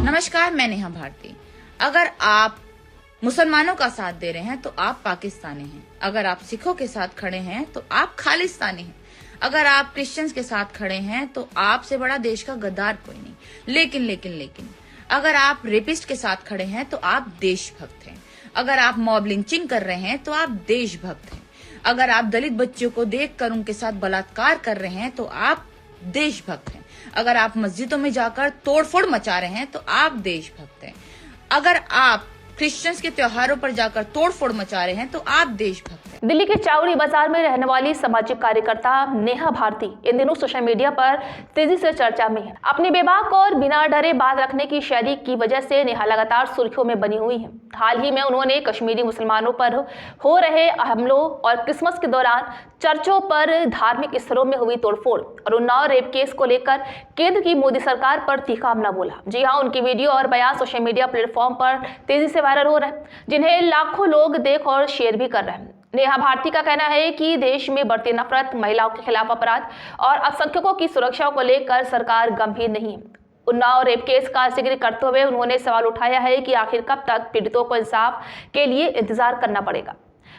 नमस्कार, मैं नेहा भारती। अगर आप मुसलमानों का साथ दे रहे हैं तो आप पाकिस्तानी हैं। अगर आप सिखों के साथ खड़े हैं तो आप खालिस्तानी हैं। अगर आप क्रिश्चियंस के साथ खड़े हैं तो आपसे बड़ा देश का गद्दार कोई नहीं। लेकिन अगर आप रेपिस्ट के साथ खड़े हैं तो आप देशभक्त हैं। अगर आप मॉब लिंचिंग कर रहे हैं तो आप देशभक्त हैं। अगर आप दलित बच्चों को देखकर उनके साथ बलात्कार कर रहे हैं तो आप देशभक्त हैं। अगर आप मस्जिदों में जाकर तोड़फोड़ मचा रहे हैं तो आप देशभक्त हैं। अगर आप क्रिश्चियंस के त्योहारों पर जाकर तोड़फोड़ मचा रहे हैं तो आप देशभक्त हैं। दिल्ली के चावड़ी बाजार में रहने वाली सामाजिक कार्यकर्ता नेहा भारती इन दिनों सोशल मीडिया पर तेजी से चर्चा में है। अपनी बेबाक और बिना डरे बात रखने की शैली की वजह से नेहा लगातार सुर्खियों में बनी हुई है। हाल ही में उन्होंने कश्मीरी मुसलमानों पर हो रहे हमलों और क्रिसमस के दौरान चर्चों पर धार्मिक स्थलों में हुई तोड़फोड़ और उन्नाव रेप केस को लेकर केंद्र की मोदी सरकार पर तीखा हमला बोला। जी हाँ, उनकी वीडियो और बयान सोशल मीडिया प्लेटफॉर्म पर तेजी से वायरल हो रहे हैं, जिन्हें लाखों लोग देख और शेयर भी कर रहे हैं। नेहा भारती का कहना है कि देश में बढ़ती नफरत, महिलाओं के खिलाफ अपराध और अल्पसंख्यकों की सुरक्षा को लेकर सरकार गंभीर नहीं है। उन्नाव रेप केस का जिक्र करते हुए उन्होंने सवाल उठाया है कि आखिर कब तक पीड़ितों को इंसाफ के लिए इंतजार करना पड़ेगा।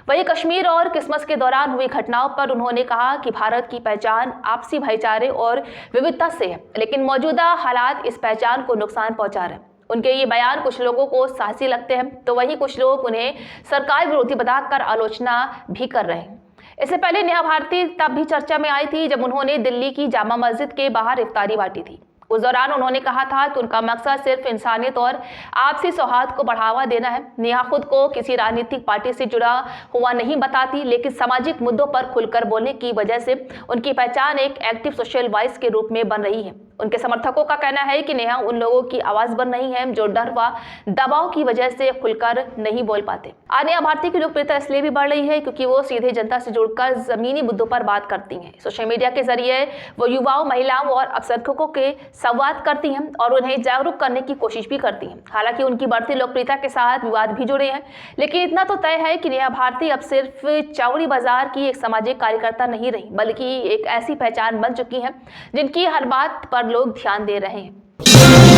वहीं कश्मीर और क्रिसमस के दौरान हुई घटनाओं पर उन्होंने कहा कि भारत की पहचान आपसी भाईचारे और विविधता से है, लेकिन मौजूदा हालात इस पहचान को नुकसान पहुंचा रहे हैं। उनके ये बयान कुछ लोगों को साहसी लगते हैं तो वहीं कुछ लोग उन्हें सरकार विरोधी बताकर आलोचना भी कर रहे हैं। इससे पहले नेहा भारती तब भी चर्चा में आई थी जब उन्होंने दिल्ली की जामा मस्जिद के बाहर इफ्तारी बांटी थी। उस दौरान उन्होंने कहा था कि उनका मकसद सिर्फ इंसानियत और आपसी सौहार्द को बढ़ावा देना है। नेहा खुद को किसी राजनीतिक पार्टी से जुड़ा हुआ नहीं बताती, लेकिन सामाजिक मुद्दों पर खुलकर बोलने की वजह से उनकी पहचान एक एक्टिव सोशल वॉइस के रूप में बन रही है। उनके समर्थकों का कहना है कि नेहा उन लोगों की आवाज बन रही है जो डर व दबाव की वजह से खुलकर नहीं बोल पाते। नेहा भारती की लोकप्रियता इसलिए भी बढ़ रही है क्योंकि वो सीधे जनता से जुड़कर जमीनी मुद्दों पर बात करती हैं। सोशल मीडिया के जरिए वो युवाओं, महिलाओं और अल्पसंख्यकों के संवाद करती हैं और उन्हें जागरूक करने की कोशिश भी करती हैं। हालांकि उनकी बढ़ती लोकप्रियता के साथ विवाद भी जुड़े हैं, लेकिन इतना तो तय है कि नेहा भारती अब सिर्फ चावड़ी बाजार की एक सामाजिक कार्यकर्ता नहीं रही, बल्कि एक ऐसी पहचान बन चुकी है जिनकी हर बात पर लोग ध्यान दे रहे हैं।